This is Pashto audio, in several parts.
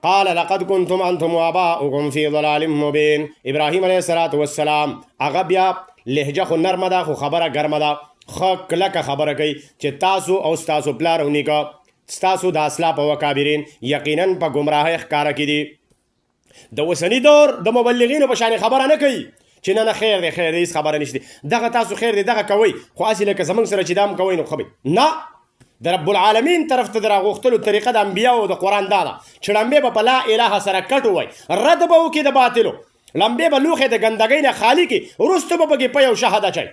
قال لقد كنتم انتم واباؤكم في ضلال مبين. ابراهیم علیه السلام هغه بیا لهجه خو نرمه ده خو خبره ګرمه ده، ښه کلکه خبره کوي چې تاسو او ستاسو پلار او نیکه ستاسو د اسلاف او اکابرین یقینا په ګمراهۍ ښکاره کې دي. د اوسني دور د مبلغینو په شان خبره نه کوي چې نه خیر دی خیر دی، هېڅ خبره نشته، دغه تاسو خیر دی دغه کوئ، خو هسې لکه زموږ سره چې دا هم کوئ نو ښه نه. د رب العالمین طرف ته د راغوښتلو طریقه د انبیاو د قرآن دا ده چې لمبې به په لا اله سره کټ ووایي، رد به وکړي د باطلو، لمبې به لوښې د ګندګۍ نه خالي کړي، وروسته به پکې په یو شهد اچوي.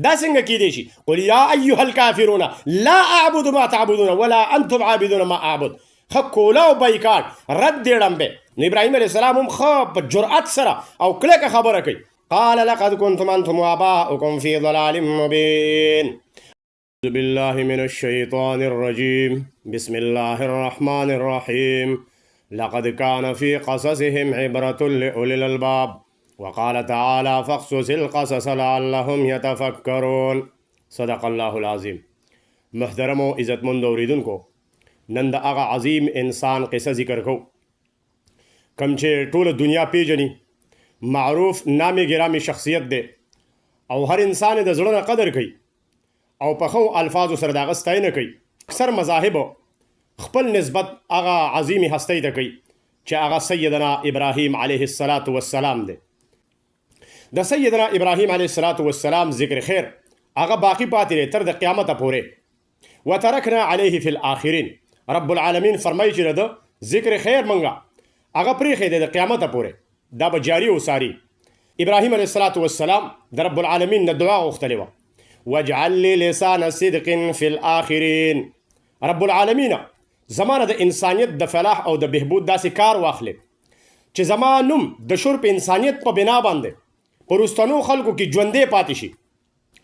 دا څنګه کیدی شي؟ قل یا ایها الکافرون لا اعبد ما تعبدون ولا انتم عابدون ما اعبد. ښه کوله او بایکاټ رد دی لمبې. نو ابراهیم علیه السلام هم ښه په جرأت سره او کلکه خبره کوي. قال لقد كنتم انتم واباؤكم في ضلال مبين. أعوذ بالله من الشيطان الرجيم. بسم الله الرحمن الرحيم. لقد كان في قصصهم عبرة لأولي الألباب وقال تعالى فاقصص القصص لعلهم يتفكرون. صدق الله العظيم. محترم و عزت مند اوریدونکو، نن د هغه عظیم انسان قصه ذکر کو کم چې ټوله دنیا پیژني، معروف نام ګرامی شخصیت دی او هر انسان د زړه نه قدر کوي او په ښو الفاظو سره د هغه ستاینه کوي. اکثر مذاهبو خپل نسبت هغه عظیمې هستۍ ته کوي چې هغه سیدنا ابراهیم علیه السلام دی. د سیدنا ابراهیم علیه السلام ذکر خیر هغه باقی پاتې دی تر د قیامته پورې. وترکنا علیه فی الاخرین. رب العالمین فرمایي چې د ذکر خیر منګه هغه پرېښی دی د قیامته پورې، دا به جاري وساري. ابراهیم علیه السلام د رب العالمین نه دعا غوښتلې وه، واجعل لي لسان صدق في الاخرين. رب العالمین زمانه د انسانیت د فلاح او د بهبود داسې کار واخلې چې زما نوم د شور په انسانیت په بنا باندې په وروستنو خلکو کې ژوندی پاتې شي.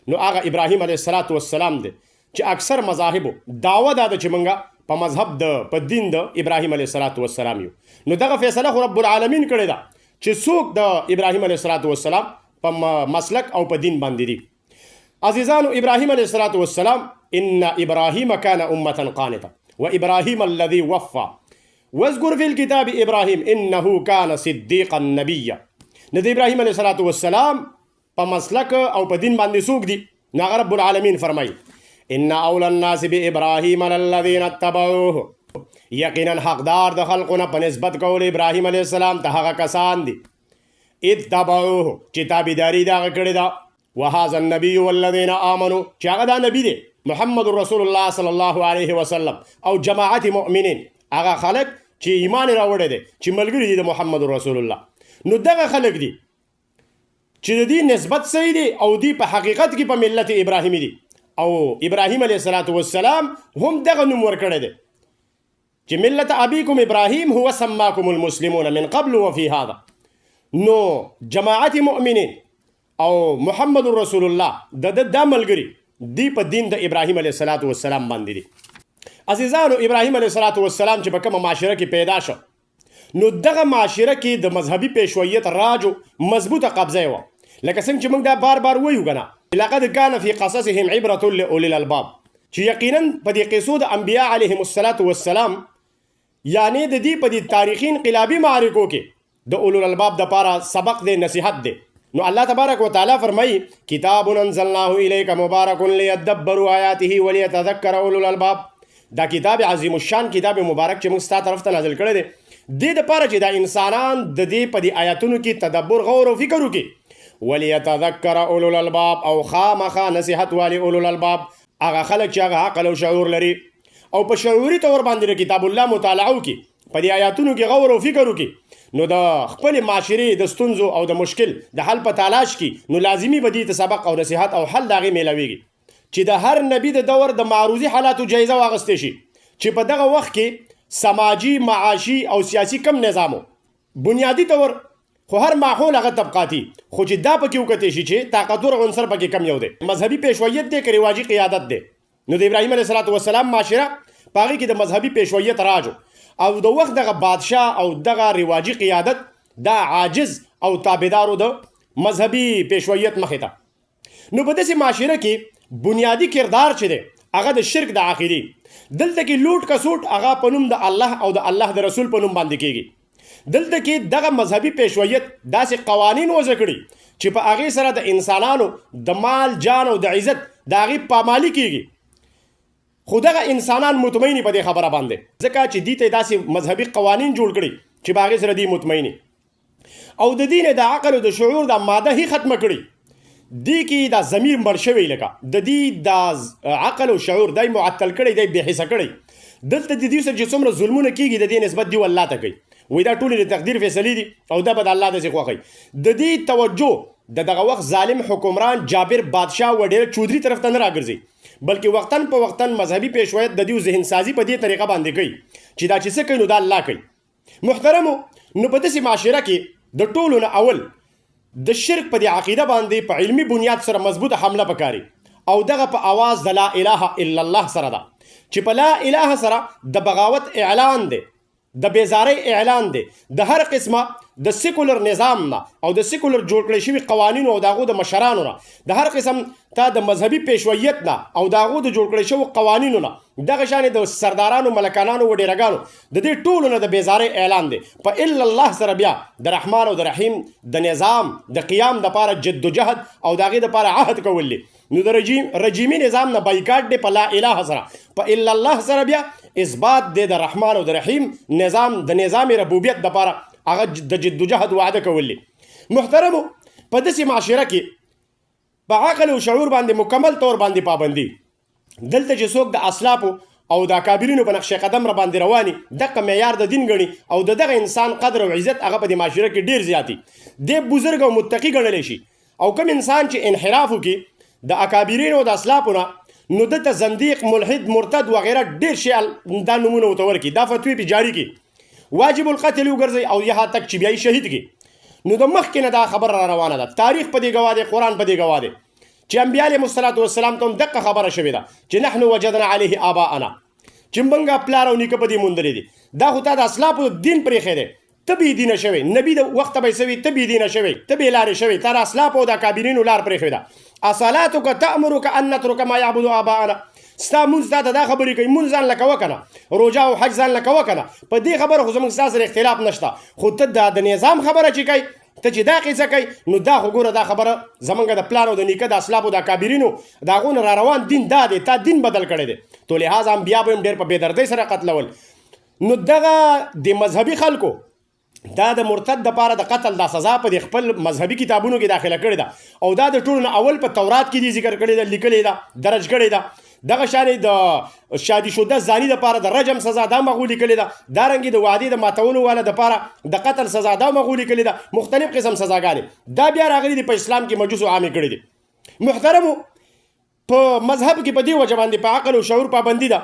نو هغه ابراهیم علیه السلام دی چې اکثر مذاهبو دعوه دا ده چې موږ په مذهب په دین د ابراهیم علیه السلام یو. نو دغه فیصله خو رب العالمین کړې ده چې څوک د ابراهیم علیه السلام په مسلک او په دین باندې دي. عزیزانو، ابراهیم علیه السلام ان ابراهیم کان امة قانتا وابراهیم الذي وفى واذكر في الكتاب ابراهیم انه کان صدیقا نبیا. نو د ابراهیم علیه السلام په مسلک او په دین باندې څوک دي؟ نو هغه رب العالمین فرمایي ان اول الناس بابراهیم الذین اتبعوه. یقینا حقدار د خلقونه په نسبت کول ابراهیم علیه السلام ته هغه کسان دي اتبعوه چې تابعداري د هغه کړې ده. وهذا النبي والذين آمنوا چې هغه دا نبی دی محمد رسول الله صلی الله علیه وسلم او جماعت مؤمنین، هغه خلق چې ایمان راوړی دی چې ملګري دي د محمد رسول الله. نو دغه خلق دي چې د دې نسبت صحیح دی او دی په حقیقت کې په ملت ابراهیمی دي او ابراهیم علیه السلام هم دغه نوم ورکړی دی چې ملت ابیکم ابراهیم هو سماکم المسلمون من قبل وفي هذا. نو جماعت مؤمنین او محمد رسول الله دا ملګري دی په دین د ابراهیم علیه السلام باندې دي. عزیزانو، ابراهیم علیه السلام چې په کومه معاشره کې پیدا شو، نو دغه معاشره کې د مذهبي پیشویت راجو مضبوطه قبضه وه. لکه څنګه چې موږ دا بار بار وایو که نه، لقد کان فی قصصهم عبرة لأولی الالباب، چې یقینا په دې قصو د انبیا علیهم السلام یعنی د دې په دې تاریخي انقلابي معرکو کې د اولو الالباب دپاره سبق دی، نصیحت دی. نو الله تبارک وتعالی فرمایي کتاب انزلناه الیک مبارک لیدبروا آیاته ولیتذکر اولو الالباب. دا کتاب عظیم الشان کتاب مبارک چې موږ ستا طرف ته نازل کړی دی، دې دپاره چې دا انسانان د دې په دې آیاتونو کې تدبر، غور او فکر وکړي. ولیتذکر اولو الالباب، او خامخا نصیحت والی اولو الالباب، هغه خلک چې هغه عقل او شعور لري او په شعوري طور باندې د کتاب الله مطالعه وکړي، په دې آیاتونو کې غور او فکر وکړي. نو د خپل معاشرې د ستونزو او د مشکل د حل په تلاش کې نو لازمي به دې ته سبق او نصیحت او حل د هغې میلاویږي چې د هر نبي د دور د معروضي حالاتو جایزه واخیستی شي چې په دغه وخت کې سماجي، معاشي او سیاسي کم نظامو بنیادي طور خو هر ماحول هغه طبقاتي، خو چې دا پکې وکتلی شي چې طاقتور عنصر پکې کم یو دی، مذهبي پیشویت دی که رواجي قیادت دی. نو د ابراهیم علیه السلام معاشره په هغې کې د مذهبي پیشویت راجو او د وخت دغه بادشاه او دغه رواجي قیادت دا عاجز او تابعدارو د مذهبي پیشویت مخې ته. نو په داسې معاشره کې بنیادي کردار چې دی هغه د شرک د عقیدې دلته کې لوټ کسوټ هغه په نوم د الله او د الله د رسول په نوم باندې کیږي. دلته کې دغه مذهبي پیشویت داسې قوانین وضع کړي چې په هغې سره د انسانانو د مال جان او د عزت د هغې پامالي کیږي. خو دغه انسانان مطمئني په دې خبره باندې، ځکه چې دوی ته داسې مذهبي قوانین جوړ کړي چې په هغې سره دوی مطمئني او د دین د عقل او د شعور د ماده هی ختمه کړي. دی کې دا ضمیر مړ شوی، لکه د دې د عقل او شعور دی معطل کړی، دی بې حسه کړی. دلته د دې سره چې څومره ظلمونه کیږي د دې نسبت دی الله ته کوي، وایي دا ټولې د تقدیر فیصلې دي او دا به د الله داسې خوښوي. د دې توجه د دغه وخت ظالم حکمران جابر بادشاه وډیر چودري طرف ته نه راګرځي، بلکې وختن په وختن مذهبي پیشویت د دې ذهن سازي په دې طریقه باندې کوي چې دا چې څه کوي نو دا الله کوي. محترمو، نو په داسې معاشره کې د ټولو نه اول د شرک په دې عقیده باندې په علمي بنیاد سره مضبوطه حمله پکاري او دغه په اواز د لا اله الا الله سره ده چې په لا اله سره د بغاوت اعلان دی، د بیزارۍ اعلان دی، د هر قسمه د سیکولر نظام نه او د سیکولر جوړ کړی شوي قوانینو او د هغو د مشرانو نه، د هر قسم تا د مذهبي پیشویت نه او د هغو د جوړ کړی شوو قوانینو نه، دغه شانې د سردارانو ملکانانو وډېرګانو د دې ټولو نه د بیزارۍ اعلان دی. په الا الله سره بیا د رحمان او د رحیم د نظام د قیام دپاره جد و جهد او د هغې دپاره عهد کول دی. نو د رجیمي نظام نه بایکاټ دی په لا اله سره، په الا الله سره بیا اثبات دی د رحمان او د رحیم نظام د نظام ربوبیت دپاره هغه د جد و جهد وعده کول دی. محترمو، په داسې معاشره کې په عقل او شعور باندې مکمل طور باندې پابندي، دلته چې څوک د اسلافو او د اکابرینو په نقش قدم را باندې رواني دغه معیار د دین ګڼي او دغه انسان قدر او عزت هغه په دې معاشره کې ډیر زیاتی دی بزرګ او متقي ګڼلی شي. او کوم انسان چې انحراف وکړي د اکابرینو او د اسلافو نه، نو دته زندیق، ملحد، مرتد وغیره ډیر شی دا نومونه ورته ورکړي، دا فتوی پې جاري کړي، واجب القتل وګرځي او یها تک چې بیا یې شهید کړي. نو د مخکې نه دا خبر را روانه ده، تاریخ په دې ګواه دی، قرآن په دې ګواه دی چې انبیا علیهم الصلاة والسلام ته هم دقه خبره شوې ده چې نحن وجدنا علیه آباءنا، چې موږ پلار او نیکه په دې موندلی دي. دا خو تا د اسلافو دین پرېښی دی، ته بې دینه شوی، نبي د وخته به یې سوي، ته بې دینه شوی، ته بې لارې شوی، تا د اسلافو او د اکابرینو لار پرېښې ده. اصلاتک تأمرک ان نترک ما یعبد آباءنا، ستا مونځ تا ته دا خبرې کوي، مونځ ځان له کوه که نه، روژه او حج ځان له کوه که نه، په دې خبره خو زموږ ستا سره اختلاف نشته. خو ته دا د نظام خبره چې کوي، ته چې دا قصه کوي، نو دا خو ګوره دا خبره زمونږ د پلار او د نیکه د اسلافو د اکابرینو د هغو نه را روان دین دا دی، تا دین بدل کړی دی. تو لحاظ انبیا به هم ډېر په بېدردۍ سره قتلول. نو دغه د مذهبي خلکو دا د مرتد دپاره د قتل دا سزا په د خپل مذهبي کتابونو کې داخله کړې ده او دا د ټولو نه اول په تورات کې دي ذکر کړې ده، لیکلې ده، درج کړې ده. دغه شانې د شادي شده زانی دپاره د رجم سزا دا مغو لیکلې ده، دارنګې د وعدې د ماتولو والا دپاره د قتل سزا دا مغو لیکلې ده، مختلف قسم سزاګانې دا بیا راغلي دي په اسلام کې مجوسو عامې کړي دي. محترمو، په مذهب کې په دې وجه باندې په عقل او شعور پابندي ده.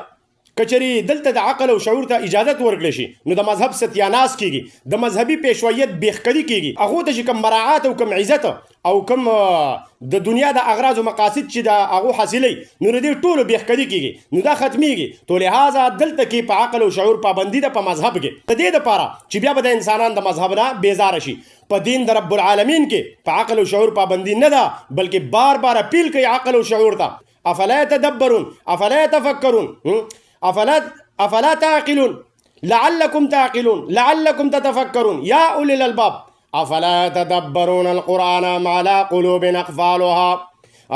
کچری دلته د عقل او شعور ته اجازت ورکړل شي نو د مذهب ستیاناس کیږي، د مذهبي پیشویت بیخکلي کیږي، هغو ته چې کوم مراعات او کوم عزت او کوم د دنیا د اغراض او مقاصد چې د هغو حاصلی نو د دې ټولو بیخکلي کیږي، نو دا ختمیږي. تو لحاظه دلته کې په عقل او شعور پابندي ده په مذهب کې، د دې دپاره چې بیا به د انسانان د مذهب نه بیزاره شي. په دین د رب العالمین کې په عقل او شعور پابندي نه ده، بلکې بار بار اپیل کوي عقل او شعور ته. افلا يتدبرون افلا يتفکرون افلا تعقلون لعلكم تعقلون لعلكم تتفكرون يا اولي الالباب افلا يتدبرون القرآن ما على قلوب اقفالها.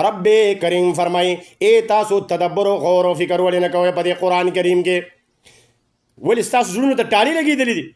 رب کریم فرمائی اے تاسو تدبر و غور و فکر ولې نه کوئ په دې قرآن کریم کې، ولې ستاسو زړونو ته ټالې لګېدلې دي؟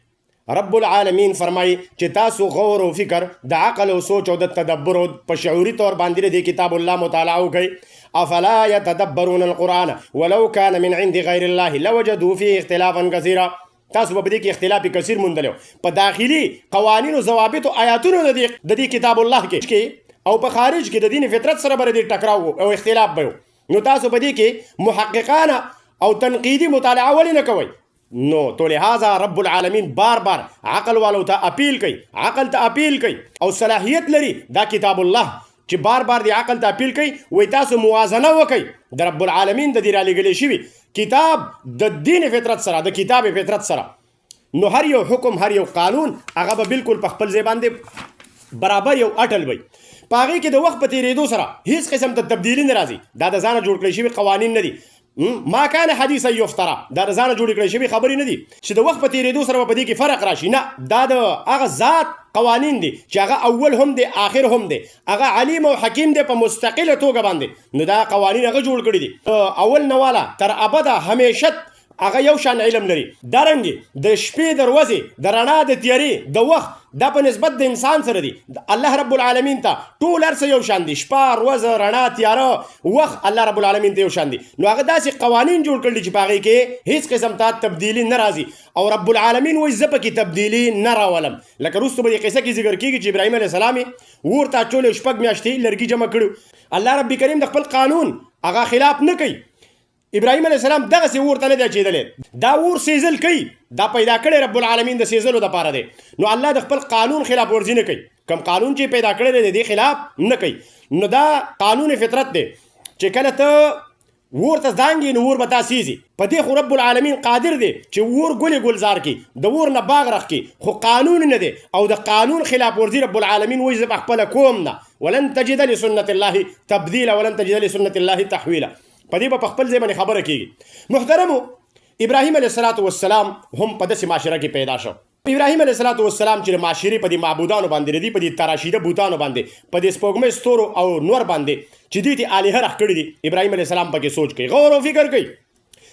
رب العالمین فرمائی چې تاسو غور و فکر د عقل او سوچ او د تدبر په شعوري طور باندې د کتاب الله مطالعه وکړئ. افلا يتدبرون القرآن ولو كان من عند غير الله لوجدوا فيه اختلافا كثيرا. تاسو په دې کې اختلاف کثیر موندلی په داخلي قوانینو ضوابطو آیاتونو د دې کتاب الله کې او په خارج کې د دین فطرت سره به د ټکراو او اختلاف به. نو تاسو په دې کې محققانه او تنقیدي مطالعه ولې نه کوئ؟ نو تو لحاظه رب العالمین بار بار عقل والو ته اپیل کوي، عقل ته اپیل کوي او صلاحیت لري دا کتاب الله چې بار بار دی عقل ته اپیل کوي، وایي تاسو موازنه وکړئ د رب العالمین د دې رالیږلی شوي کتاب د دین فطرت سره، د کتاب فطرت سره. نو هر یو حکم، هر یو قانون هغه به بالکل په خپل ځای باندې برابر یو اټل وي. په هغې کې د وخت په تېرېدو سره هیڅ قسم ته تبدیلي نه راځي، دا د ځانه جوړ کړی شوي قوانین نه دي. ما کان حدیثا یفترا دا د ځانه جوړې کړې شوي خبرې نه دي چې د وخت په تېرېدو سره به په دې کې فرق راشي. نه، دا د هغه ذات قوانین دي چې هغه اول هم دی آخر هم دی، هغه علیم او حکیم دی په مستقله توګه باندې. نو دا قوانین هغه جوړ کړي دي اول نه والا تر ابده همیشت هغه یو شان علم لري. دارنګې د شپې د ورځې د رڼا د تیارې د وخت دا په نسبت د انسان سره دي. الله رب العالمین ته ټول هر څه یو شان دي، شپه ورځ رڼا تیاره وخت الله رب العالمین ته یو شان دي. نو هغه داسې قوانین جوړ کړي چې په هغې کې هیڅ قسم ته تبدیلي نه راځي او رب العالمین وایي زه پکې تبدیلي نه راولم. لکه وروسته به دې قصه کې ذکر کېږي چې ابراهیم علیه السلام یې اور ته اچولې 6 میاشتې لرګي جمع کړو. الله رب کریم د خپل قانون هغه خلاف نه کوي. ابراهیم علیه السلام دغسې اور ته نه دی اچېدلی، دا اور سیزل کوي، دا پیدا کړی رب العالمین د سیزلو دپاره دی. نو الله د خپل قانون خلاف ورزي نه کوي، کوم قانون چې پیدا کړی دی د دې خلاف نه کوي. نو دا قانون فطرت دی چې کله ته اور ته دانګې نو اور به تا سیزي. په دې خو رب العالمین قادر دی چې اور ګلې ګلزار کړي، د اور نه باغ رخ کړي، خو قانون نه دی او د قانون خلاف ورزي رب العالمین وایي زه په خپله کوم نه. ولن تجد لسنت الله تبدیلا ولن تجد لسنت الله تحویلا. په دې به په خپل ځای باندې خبره کېږي. محترمو، ابراهیم علیه السلام هم په داسې معاشره کې پیدا شو. ابراهیم علیه السلام چې د معاشرې په دې معبودانو باندې دي، په دې تراشیده بوتانو باندې، په دې سپوږمۍ ستورو او نور باندې چې دوی ته الهه راښ کړي دي، ابراهیم علیه السلام پکې سوچ کوي، غور او فکر کوي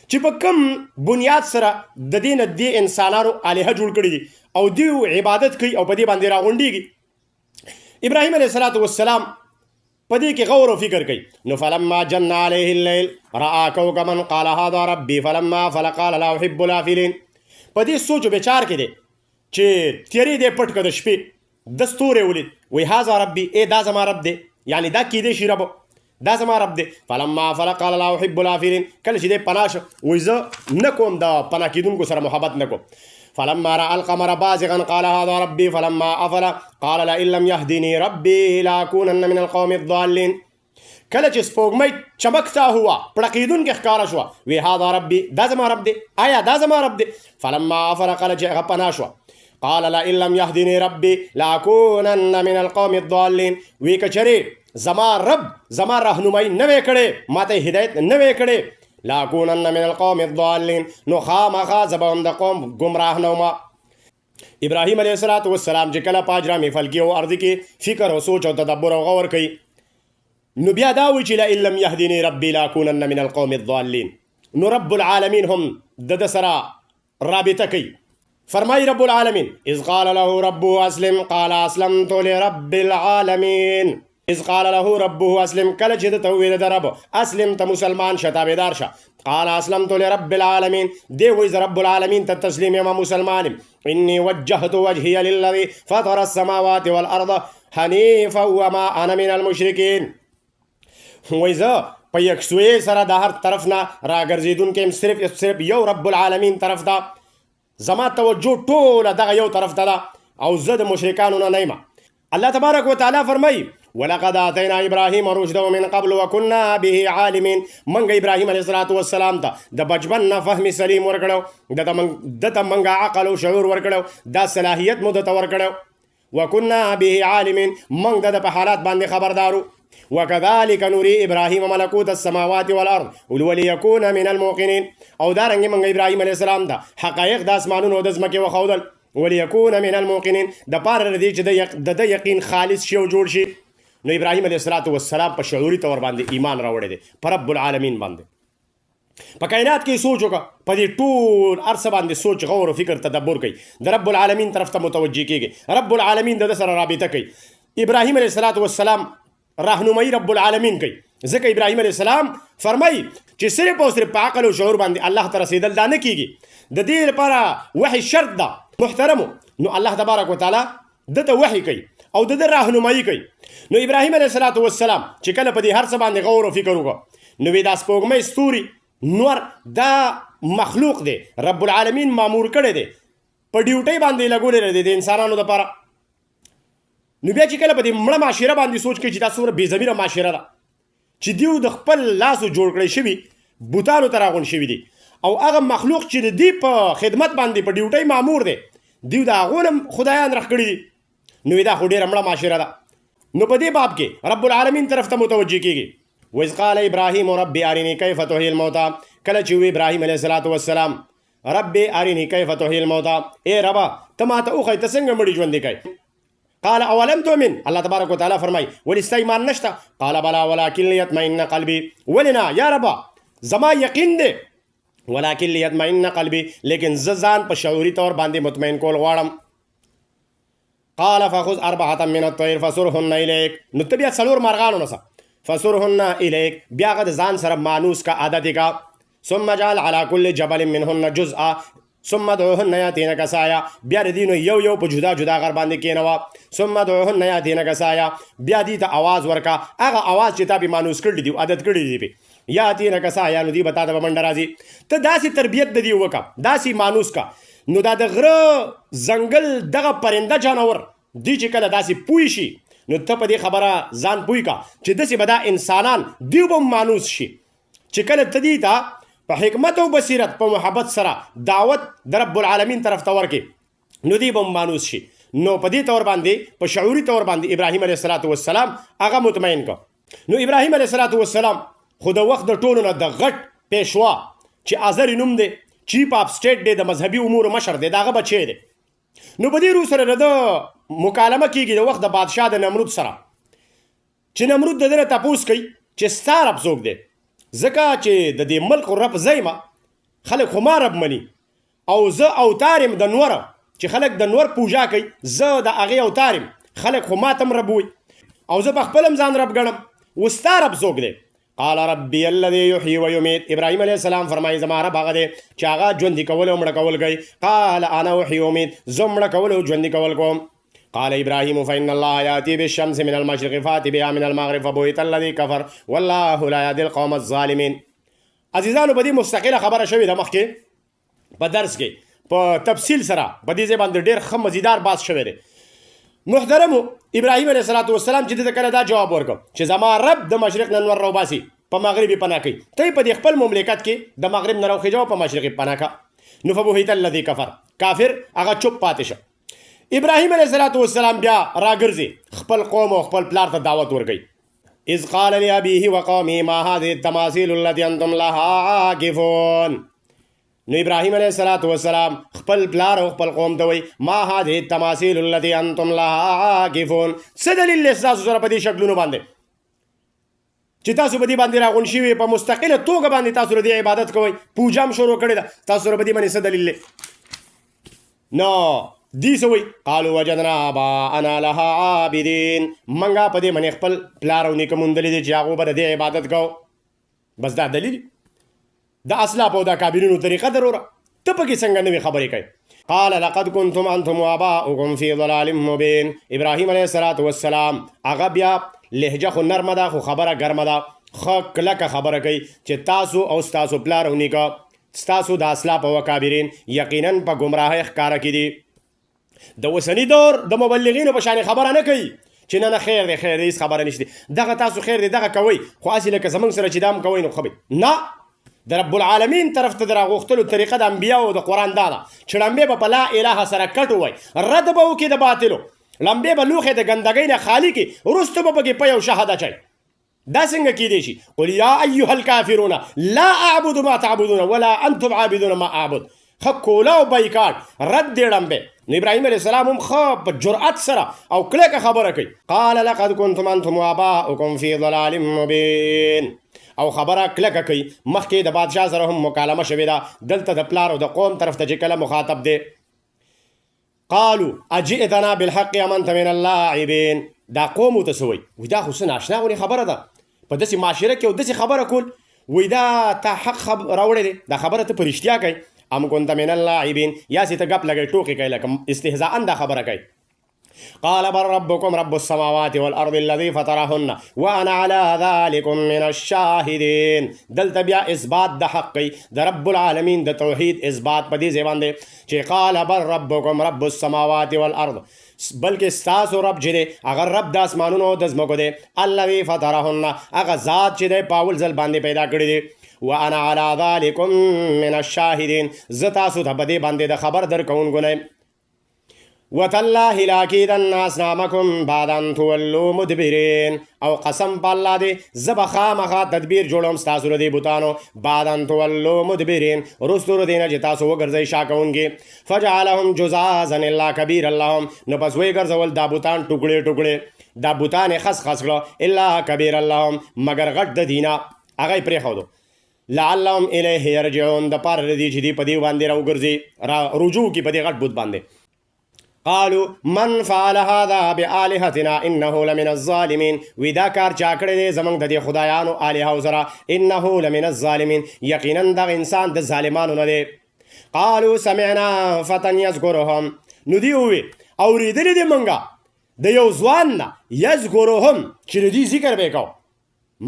چې په کوم بنیاد سره د دې نه دې انسانانو الهه جوړ کړي دي او دوی عبادت کوي او په دې باندې راغونډېږي. ابراهیم علیه السلام په دې کې غور او فکر کوي. نو فلما جن علیه اللیل رأى کوکبا قال هذا ربي فلما افل قال لا احب الافلین. په دې سوچ و بچار کې دی چې تیارې دې پټ کړه د شپې، د ستوري ولید، وایي هذا ربي، دا زما رب دی، یعنی دا کیدی شي رب، دا زما رب دی. فلما افل قال لا احب الافلین. کله چې دی پناه شو وایي زه نه کوم د پناه کېدونکو سره محبت نه کوم. فلما رأى القمر بازغا قال هذا ربي فلما أفل قال لئن لم يهدني ربي لأكونن من القوم الضالين. کله چې سپوږمۍ چمکتا هوا پړقېدونکې ښکاره شوه، وی هذا ربي، دا زما رب دی، آیا دا زما رب دی. فلما افل کله چې هغه پناه شوه قال لئن لم يهدني ربي لأكونن من القوم الضالين. وی که چرې زما رب زما رهنمایي نه وی کړې، ما ته هدایت نه وی کړې، لاکونن من القوم الضالین، نو خامخا زه به هم د قوم ګمراه نه وم. ابراهیم علیه السلام چې کله په اجرام فلکي او ارضي کې فکر او سوچ او تدبر او غور کوي، نو بیا دا وایي چې لئن لم یهدني ربي لاکونن من القوم الضالین. نو رب العالمین هم د سره رابطه کوي. فرمایي رب العالمین اذ قال له ربه اسلم قال اسلمت لرب العالمین. اذ قال له ربه اسلم، کله چې د ته وویل د رب اسلم ته مسلمان شه، تابعدار شه. قال اسلمت لرب العالمین، دی وایي زه رب العالمین ته تسلیم یم، مسلمان یم. انی وجهت وجهی للذي فطر السماوات والارض حنیفا وما انا من المشرکین. وایي زه په یکسویۍ سره د هر طرف نه راګرځېدونکی یم، صرف یو رب العالمین طرف ته زما توجه ټوله دغه یو طرف ته ده او زه د مشرکانو نه نه یم. الله تبارک وتعالی فرمایي ولقد آتینا ابراهیم رشده من قبل وكنا به عالمین. منګه ابراهیم علیه السلام ته د بچپن نه فهم سلیم ورکړو، دته منګه عقل او شعور ورکړو، دا صلاحیت مو دته ورکړو. وكنا به عالمین، منګ د په حالات باندې خبردارو. وكذلك نري ابراهيم ملكوت السماوات والارض وليكون من الموقنين. او دارنګ منګه ابراهیم علیه السلام ته حقایق د اسمانونو او د ځمکې وښودل، وليكون من الموقنين، د پاره دې چې د یقین خالص شي او جوړ شي. نو ابراهیم علیه السلام په شعوري طور باندې ایمان راوړی دی په رب العالمین باندې. په کائنات کې سوچ وکړه، په دې ټول هر څه باندې سوچ غور او فکر تدبر کوي، د رب العالمین طرف ته متوجه کېږي، رب العالمین د سره رابطه کوي. ابراهیم علیه السلام راهنمایي رب العالمین کوي، ځکه ابراهیم علیه السلام فرمایي چې صرف او صرف په عقل او شعور باندې الله ته رسېدل دا نه کېږي، د دې لپاره وحی شرط ده. محترمو، نو الله تبارک وتعالی دته وحی کوي او د راهنمایي کوي. نو ابراهیم علیه السلام چې کله په دې هر څه باندې غور او فکر وکړو، نو دا سپوږمۍ ستوري نور دا مخلوق دی، رب العالمین مامور کړی دی، په ډیوټۍ باندې لګولی دی د انسانانو دپاره. نو بیا چې کله په دې مړه معاشره باندې سوچ کوي چې دا څومره بې ضمیره معاشره ده چې دیو د خپل لاسو جوړ کړی شوي بوتانو ته راغونډ شوي دي، او هغه مخلوق چې د دې په خدمت باندې په ډیوټۍ مامور دی، دیو د هغو نه خدایان راښ کړي دي. نو دا خو ډېره مړه معاشره ده. نو په دې باب کې رب العالمین طرف ته متوجه کېږي. وإذ قال إبراهيم رب أرني كيف تحيي الموتى کله چې ابراهیم علیه السلام رب ارنی کیف تحیی الموتى اے ربا ته ما ته وښیه ته څنګه مړي ژوندي کوي. قال اولم تؤمن الله تبارک وتعالى فرمای ولې ستا ایمان نشته؟ قال بلا ولكن ليطمئن قلبي ولې نه یا ربا زما یقین دی ولكن ليطمئن قلبي لیکن زه ځان په شعوري طور باندې مطمئن کول غواړم. قال فخذ اربعه من الطير فصرهن اليك نو ته بیا څلور مارغانو نسه فصرهن اليك بیا هغه د ځان سره مانوس کا عادت کا ثم جعل على كل جبل منهن جزءا ثم ادعوهن ياتينك سايا بیا د دینو یو یو په جدا جدا غر باندې کینوا ثم ادعوهن ياتينك سايا بیا دې ته आवाज ورکا هغه आवाज چې تا به مانوس کړی دی عادت کړی دی یاتينك سايا نو دی بتا د منډه راځي ته داسې تربیت د دی وکا داسې مانوس کا نو دا د غره زنګل دغه پرنده جانور دی چې کله داسې پوي شي نو ته په دې خبره ځان پوي کا چې داسې به دا انسانان دیو به مانوس شي چې کله ته دې ته په حکمت او بصیرت په محبت سره دعوت د رب العالمین طرف ته ورکې نو دی به مانوس شي. نو په دې طور باندې په شعوري طور باندې ابراهیم علیه السلام هغه مطمئن کو. نو ابراهیم علیه السلام خو د وخت د ټولو نه د غټ پیشوا چې آزر نوم دی چیف اف سټیټ دی د مذهبي امور مشر دی دغه بچی دی. نو په دې رو سره د مکالمه کیږي د وخت د بادشاه د نمرود سره چې نمرود د دې تپوس کوي چې ستا رب څوک دی ځکه چې د دې ملک رب زیمه خلک خو ما رب مني او زه اوتار یم د نور چې خلک د نور پوجا کوي زه د هغې اوتار یم خلک خو ما تم رب وي او زه په خپل هم ځان رب ګڼم و ستا رب څوک دی؟ قال ربي الذي يحيي ويميت ابراهيم عليه السلام فرمایي زما رب هغه دی چې هغه ژوندي کول او مړه کول کوي. قال انا احيي واميت زه مړه کول او ژوندي کول کوم. قال ابراهيم فان الله ياتي بالشمس من المشرق فات بها من المغرب فبهت الذي كفر والله لا يهدي القوم الظالمين. عزیزانو په دې مستقله خبره شوې ده مخکې په درس کې په تفصیل سره په دې ځای باندې ډېر ښه مزیدار بحث شوی دی. محترمو ابراهیم علیه السلام چې د کله دا جواب ورکړ چې زما رب د مشرق نه نور راوباسي په مغرب پناه کوي ته په دې خپل مملکت کې د مغرب نه راوخېجوه په مشرق پناه کا نو فبهت الذي كفر کافر هغه چوپ پاتې شه. ابراهیم علیه السلام بیا راګرځي خپل قوم او خپل پلار ته دعوت ورکوي. اذ قال لأبيه وقومه ما هذه التماثيل التي انتم لها عاكفون. نو ابراهیم علیه السلام خپل پلار او خپل قوم ته وایي ما هذه التماثيل التي انتم لها عاكفون څه دلیل دی ستاسو سره په دې شکلونو باندې چې تاسو په دې باندې راغونډ شوي په مستقله توګه باندې تاسو د دې عبادت کوئ پوجا هم شروع کړې ده تاسو سره په دې باندې څه دلیل دی؟ نو دی څه وایي قالوا وجدنا آباءنا لها عابدین منګه په دې باندې خپل پلار او نیکه موندلی دی چې هغو به د دې عبادت کوو بس دا دلیل د اسلاف او د کابرینو طریقه دروره ته پکې څنګه نوې خبرې کوي. قال لقد كنتم انتم واباؤكم في ضلال مبين. ابراهیم علیه السلام هغه بیا لهجه خو نرمه ده خو خبره ګرمه ده ښه کلکه خبره کوي چې تاسو او ستاسو پلار او نیکه ستاسو د اسلاف او کابرین یقینا په ګمراهۍ ښکاره کې دي. د اوسني دور د مبلغینو په شان خبره نه کوي چې نه خیر دی خیر دی هېڅ خبره نشته دغه تاسو خیر دی دغه کوئ خو هسې لکه زموږ سره چې دا هم کوئ نو ښه نه د رب العالمین طرف ته د راغوښتلو طریقه د انبیاو د قرآن دا ده چې لمبې به په لا اله سره کټ ووایي رد به وکړي د باطلو لمبې به لوښې د ګندګۍ نه خالي کړي وروسته به پکې په یو شهد اچوي دا څنګه کیدی شي؟ قل یا ایها الکافرون لا اعبد ما تعبدون ولا انتم عابدون ما اعبد ښه کوله او بایکاټ رد دی لمبې. نو ابراهیم علیه السلام هم ښه په جرأت سره او کلکه خبره کوي. قال لقد كنتم انتم واباؤكم في ضلال مبين او خبره کلکه کوي مخکې د بادشاه سره هم مکالمه شوې ده دلته د پلار او د قوم طرف ته چې کله مخاطب دی. قالوا اجئتنا بالحق ام انت من اللاعبین. دا قوم ورته څه وایي دا خو څه ناشنا غونې خبره ده په داسې معاشره کې او داسې خبره کول وایي دا تا حق راوړی دی دا خبره ته په رښتیا کوي ام كنت من اللاعبین یا چې ته ګپ لګوي ټوکې کوي لکه استهزاء دا خبره کوي. قال بل ربكم رب السماوات والارض الذي فطرهن وانا على ذلك من الشاهدين. دلته بیا اثبات د حق د رب العالمین د توحید اثبات په دې ځای باندې چې قال بل ربكم رب السماوات والارض بلکې ستاسو رب چې دی هغه رب د اسمانونو او د ځمکو دی الذي فطرهن هغه ذات چې دی په اول ځل باندې پیدا کړی دی وانا على ذلك من الشاهدين زه تاسو ته په دې باندې د خبر درکوونکی یم. وتالله لاکیدن اصنامکم بعد ان تولوا مدبرین او قسم په الله دی زه به خامخا تدبیر جوړوم ستاسو له دې بوتانو بعد ان تولوا مدبرین وروستو له دې نه چې تاسو وګرځئ شا کوونکي فجعلهم جزازا الا کبیرا لهم نو پس ویې ګرځول دا بوتان ټوکړې ټوکړې دا بوتان یې خس خس کړه الا کبیرا لهم مګر غټ د دینه هغه یې پرېښودو لعلهم الیه یرجعون د پاره د دې چې دې په دې باندې راوګرځي رجوع کي په دې غټ بوت باندې قالوا من فعل هذا بآلهتنا انه لمن الظالمين وی دا کار چا کړی دی زموږ د دې خدایانو الهو سره انه لمن الظالمین یقینا دغه انسان د ظالمانو نه دی قالوا سمعنا فتى یذکرهم نو دی وی اورېدلې دی منګه د یو ځوان نه یذکرهم چې د دې ذکر به کو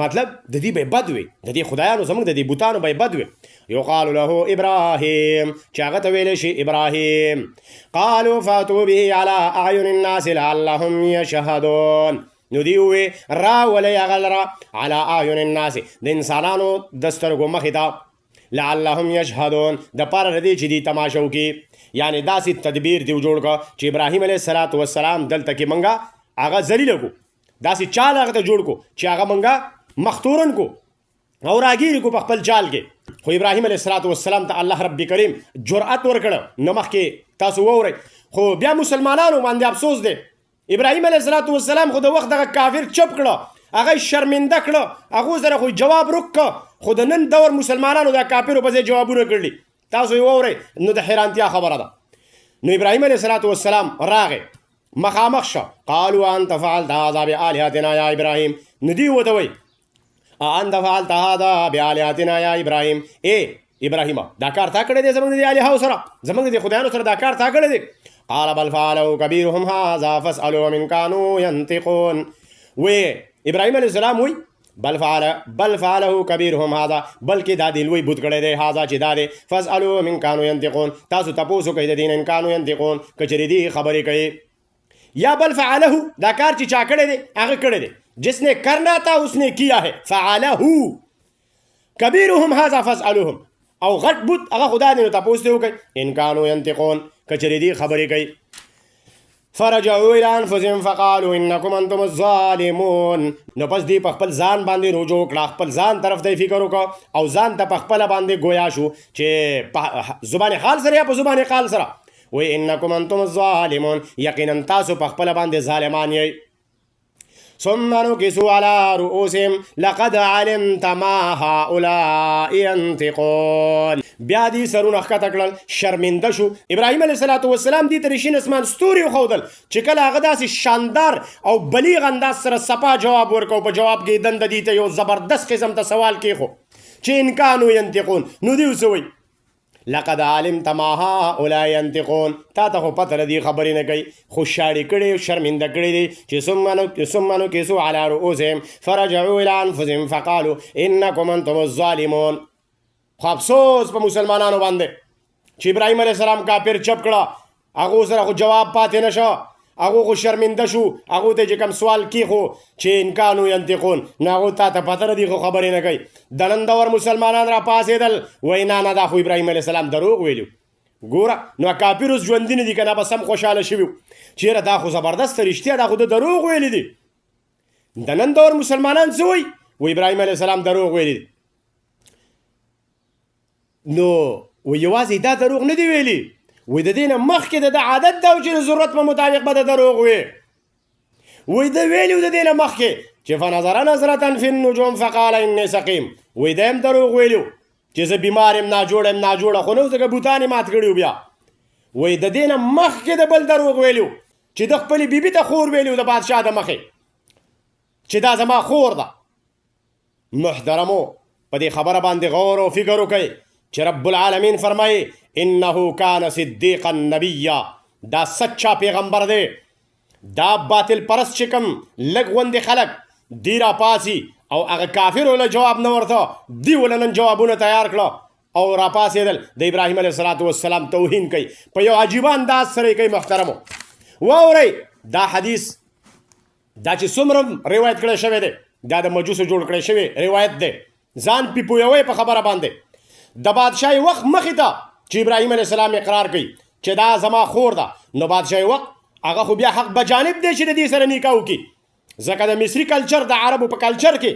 مطلب د دې به بد وي د دې خدایانو زموږ د دې بوتانو به بد وي یقال له ابراهیم چې هغه ته ویلی شي ابراهیم قالوا فاتوا به على اعین الناس لعلهم یشهدون نو دی وی راولئ هغه لره على اعین الناس د انسانانو د سترګو مخې ته لعلهم یشهدون د پاره د دې چې دی تماشا وکړي یعنی داسې تدبیر دی جوړ کړه چې ابراهیم علیه السلام دلته کې منګه هغه ذلیله کو داسې چال هغه ته جوړ کو چې هغه منګه مختورن کو او راګیر کو په خپل چال کې خو ابراهیم علیه السلام ته الله رب کریم جرأت ورکړه نو مخکې تاسو وورئ خو بیا مسلمانانو باندې افسوس دی ابراهیم علیه السلام خو د وخت دغه کافر چپ کړه هغه شرمنده کړه هغو سره خو جواب رک خو د نن دور مسلمانانو د کافرو په ځای جوابونه کړي تاسو یې وورئ نو د حیرانتیا خبره ده نو ابراهیم علیه السلام راغی مخامخ شه قالوا انت فعلت هذا بآلهتنا یا ابراهیم نو دی ورته وایي انت فعلت هذا بآلهتنا یا ابراهیم ای ابراهیم دا کار تا کړی دی زموږ د الهو سره زموږ د خدایانو سره دا کار تا کړی دی قال بل فعلوا کبیرهم هذا فاسألوهم ان كانوا ينطقون وی ابراهیم علیه السلام وی بل فعله کبیرهم هذا بلکې دا دی لوی بوت کړی دی هذا چې دا دی فاسألوهم ان كانوا ينطقون تاسو تپوسو کوئ د دین ان كانوا ينطقون که چېرې دی خبرې کوي یا بل فعله دا کار چې چا کړی دی هغه کړی دی جس نے کرنا تھا اس نے کیا ہے فعله کبیرهم هذا فاسألوهم او غټ بوت هغه خدا دی نو تپوس دی وکړئ ان كانوا ينطقون که چېرې دی خبرې کوي فرجعوا الى انفسهم فقالوا انكم انتم الظالمون نو پس دی په خپل ځان باندې رجوع کړه خپل ځان طرف ته فکر وکړه او ځان ته په خپله باندې گویا شو چې په زبان حال سره یا په زبان قال سره وی انکم انتم الظالمون یقینا تاسو په خپله باندې ظالمان یئ ثم نكسوا على رؤوسهم لقد علمت ما هؤلاء ينطقون بیا دې سرونه ښکته کړل شرمنده شو ابراهیم علیه السلام دې ته رشین اسمان ستوري وښودل چې کله هغه داسې شاندار او بلیغ انداز سره صفا جواب ورکو په جواب کې دنده دې ته یو زبردست قسم ته سوال کېښو چې ان كانوا ينطقون نو دې څه وایي لقد علمت ما هؤلاء ينطقون تا ته خو پته له دې خبرې نه کوي خو شاړې کړې شرمنده کړې دي چې ثم نكسوا على رؤوسهم فرجعوا الى انفسهم فقالوا انكم انتم الظالمون خو افسوس په مسلمانانو باندې چې ابراهیم علیه السلام کافر چپ کړه هغو سره خو جواب پاتې نه شو هغو خو شرمنده شو هغو ته چې کوم سوال کېښو چې ان كانوا ينطقون نو هغو تا ته پته نه دي خو خبرې نه کوي د نن دور مسلمانان را پاڅېدل وایي نه دا خو ابراهیم علیه السلام دروغ ویلي ګوره نو کافر اوس ژوندي نه دي که نه به سم خوشحاله شوي چېرې دا خو زبردسته رښتیا دا خو د دروغ ویلي دي د نن دور مسلمانان څه وایي و ابراهیم علیه السلام دروغ ویلي دي نو و یوازې دا دروغ نه دی ویلي وی د دې نه مخکې د عادت ده چې د ضرورت په مطابق به د دروغ وي وی د ویلي د دې نه مخکې چې فنظر نظرة فی النجوم فقال انی سقیم وی د هم دروغ ویلي چې زه بیمار یم ناجوړه یم ناجوړه خو نه ځکه بوتان یې مات کړي بیا وی د دې نه مخکې د بل دروغ ویلي چې د خپلې بیبي ته خور ویلي د بادشاه د مخې چې دا زما خور ده محترمو په دې خبره باندې غور او فکر وکئ چې رب العالمین فرمایي انه کان صدیقا نبیا دا سچا پیغمبر دی دا باطل پرست چې کوم لږ غوندې خلک دی را پاسي او هغه کافرو له جواب نه ورته دی ول نن جوابونه تیار کړه او را پاسېدل د ابراهیم علیه السلام توهین کوي په یو عجیبه انداز سره یې کوي محترمو واورئ دا حدیث دا چې څومره روایت کړی شوی دی دا د مجوسو جوړ کړی شوی روایت دی ځان پې پویوئ په خبره باندې د بادشاهي وخت مخې ته چې ابراهیم علیه السلام اقرار کوي چې دا زما خور ده، نو بادشاه وقت هغه خو بیا حق بجانب دی چې د دې سره نکاح وکړي، ځکه د مصري کلچر د عربو په کلچر کې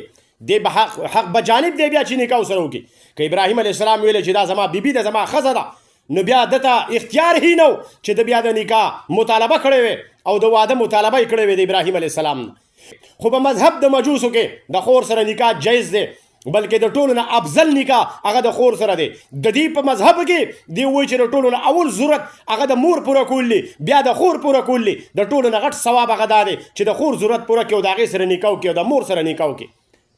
دی به حق بجانب دی بیا چې نکاح سره وکړي. که ابراهیم علیه السلام ویل چې دا زما بیبي ده، زما ښځه ده، نو بیا دته اختیار هی نه چې د بیا د نکاح مطالبه کړې وي او د واده مطالبه یې کړې وي د ابراهیم علیه السلام نه. خو په مذهب د مجوسو کې د خور سره نکاح جایز دی، بلکې د ټولو نه افضل نکاح هغه د خور سره دی. د دې په مذهب کې دی وایي چې د ټولو نه اول ضرورت هغه د مور پوره کول دي، بیا د خور پوره کول دي. د ټولو نه غټ ثواب هغه دا دی چې د خور ضرورت پوره کړي او د هغې سره نکاح وکړي او د مور سره نکاح وکړي.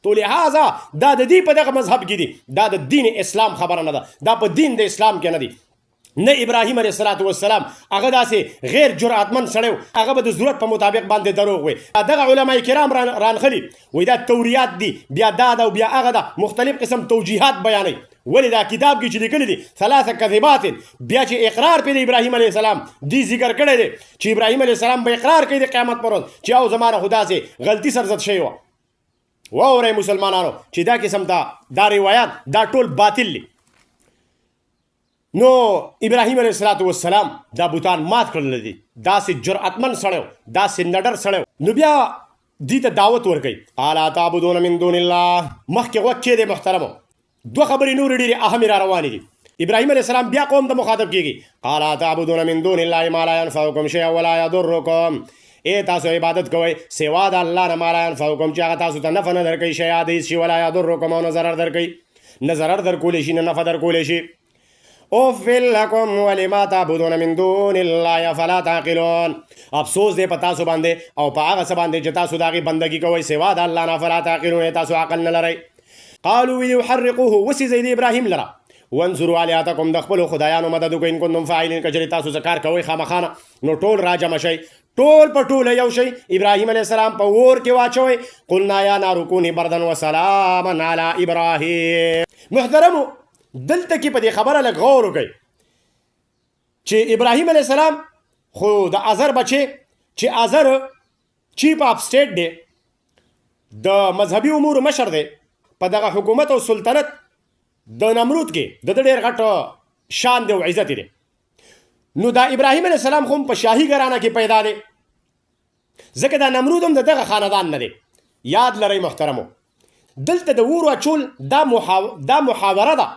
تو لہذا دا د دې په دغه مذهب کې دي، دا د دین اسلام خبره نه ده، دا په دین د اسلام کې نه دي. نه ابراهیم علیه السلام هغه داسې غیر جرأتمند سړی و، هغه به د ضرورت په مطابق باندې دروغ وي. دغه علما کرام رانخلي وایي دا توریات دي، بیا دا ده او بیا هغه ده، مختلف قسم توجیهات بیانوي. ولې دا کتاب کې چې لیکلي دي 3 کذبات، بیا چې اقرار پې د ابراهیم علیه السلام دی ذکر کړی دی چې ابراهیم علیه السلام به اقرار کوي د قیامت پر ورځ چې او زما نه خو داسې غلطي سرزد شوې وه. واورئ مسلمانانو چې دا قسم ته دا روایات دا ټول باطل دي. نو ابراهیم علیه السلام دا بوتان مات کړل دي، داسې جرأتمند سړی و، داسې نډر سړی و. نو بیا دې ته دعوت ورکوي، الا تعبدون من دون الله. مخکې غوږ کښېدی محترمو، دوه خبرې نورې ډېرې اهمې را روانې دي. ابراهیم علیه السلام بیا قوم ته مخاطب کېږي، الا تعبدون من دون الله ما لا ينفعكم شيئا ولا يضركم. ای تاسو عبادت کوئ سوا د الله نه ما لا ينفعكم چې هغه تاسو ته نفع نه درکوي شیئا د هېڅ شي، ولا يضركم او نه ضرر درکوي، نه ضرر درکولی شي نه نفع درکولی شي. اوفل لکم ولما تعبدون من دون الله فلا تعقلون. افسوس دی په تاسو باندې او په هغه څه باندې چې تاسو د هغې بندګي کوئ سوا د الله نه، فلا تعقلون تاسو عقل نه لرئ. قالوا یحرقوه، وسیزئ د ابراهیم لره، وانظروا آلیاتکم د خپلو خدایانو مدد وکړئ ان کنتم فاعلین، که چېرې تاسو څه کار کوئ خامخا نه. نو ټول راجمع شئ، ټول په ټوله یو شئ، ابراهیم علیه السلام په اور کې واچوئ. قلنا یا نار کوني بردا وسلاما علی ابراهیم. محترمو دلته کې په دې خبره لږ غور وکړئ چې ابراهیم علیه السلام خو د ازر بچی چې ازر چیف اف سټیټ دی، د مذهبي امورو مشر دی په دغه حکومت او سلطنت د نمرود کې، د ده ډېر غټ شان دی او عزت دی. نو دا ابراهیم علیه السلام خو په شاهي ګرانه کې پیدا دی، ځکه دا نمرود هم د دغه خاندان نه دی. یاد لرئ محترمو، دلته د اور اچول دا محاوره ده،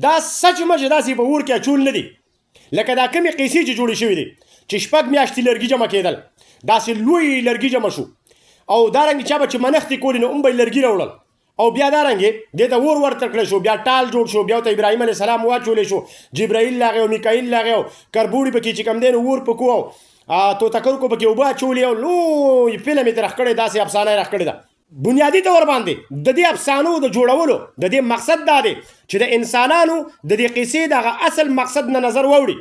دا سچ مچ داسې په اور کې اچول نه دي لکه دا کمې قیسې چې جوړې شوي دي چې 6 میاشتې لرګي جمع کېدل، داسې لوی لرګي جمع شو او دارنګې چا به چې منښتې کولې نو هم به یې لرګي راوړل او بیا دارنګې دې ته اور ورته کړی شو، بیا ټال جوړ شو، بیا ورته ابراهیم علیه السلام واچولی شو، جبرائیل راغی او میکایل راغی او کربوړي پکې چې کوم دی نو اور پکو او توتکرکو پکې اوبه اچولې او لوی فلم یې ترې راښ کړی، داسې افسانه یې راښ کړې ده. بنیادی طور باندې د دې افسانو د جوړولو د دې مقصد دا دی چې د انسانانو د دې قصې دغه اصل مقصد نه نظر واوړي،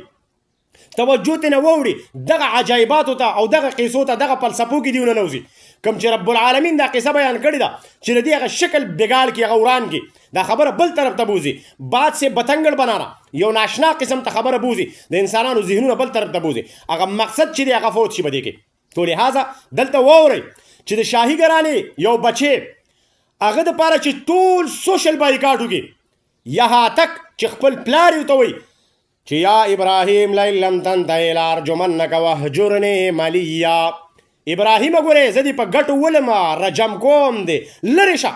توجه ترې نه واوړي دغه عجایباتو ته او دغه قصو ته، دغه فلسفو کې دې ونه نوځي. کوم چې رب العالمین دا قصه بیان کړې ده چې د دې هغه شکل بګال کې هغه وران کې دا خبره بل طرف ته بوځي، باد سے بتنګړ بنانا یو ناشنا قسم ته خبره بوځي، د انسانانو ذهنونه بل طرف ته بوځي، هغه مقصد چې دی هغه فوت شي په دې کې. تو لہذا دلته واورئ چې د شاهي ګرانې یو بچی هغه دپاره چې ټول سوشل بایکاټ وکړي، یها تک چې خپل پلار یې ورته وایي چې یا ابراهیم لئن لم تنته لارجمنک وهجرنی ملیا. ابراهیم ګورې زه دې په ګټو ولم رجم کوم دی، لرې شه،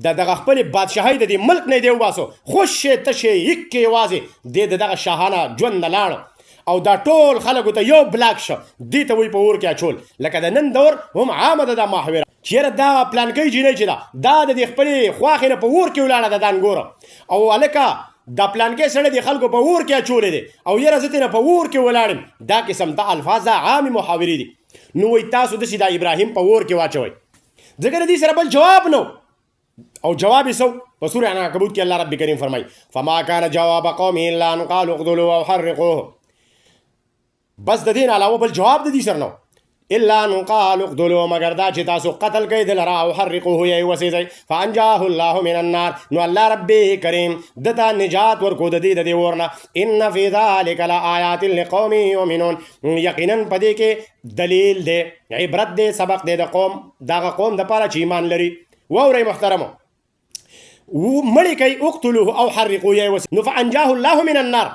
د دغه خپلې بادشاهۍ د دې ملک نه یې دی وباسو، خوش شې تشې یک کې یوازې دی د دغه شاهانه ژوند نه لاړ او دا ټول خلکو ته یو بلاک شه، دې ته وایي په اور کې اچول. لکه د نن دور هم عامه ده دا محاوره، چېرې دا پلانکۍ جینۍ چې ده دا د دې خپلې خواښې نه په اور کې ولاړه ده، دا نګوره او هلکه دا پلانکۍ سړی د خلکو په اور کې اچولی دی او یاره زه ترې په اور کې ولاړ یم. دا قسم ته الفاظ دا عامې محاورې دي. نو وایي تاسو داسې دا ابراهیم په اور کې واچوئ، ځکه د دې سره بل جواب نه او جواب یې څه په سورة عنکبوت کې الله رب کریم فرمایي فما کان جواب قومه الا ان قالوا اقتلوه او حرقوه. بس د دې نه علاوه بل جواب د دې سره نه الا ان قالوا اقتلوه، مگر دا چې تاسو قتل کړئ د لره او حرقوه یې وسیځئ. فانجاه الله من النار، نو الله رب کریم دته نجات ورکو د دې د دې اور نه. ان فی ذلک لآیات لقوم یؤمنون، یقینا په دې کې دلیل دی، عبرت دی، سبق دی د قوم دغه قوم دپاره چې ایمان لري. واورئ محترمو، مړی کوي اقتلوه او حرقوه یې وسیځئ. نو فانجاه الله من النار،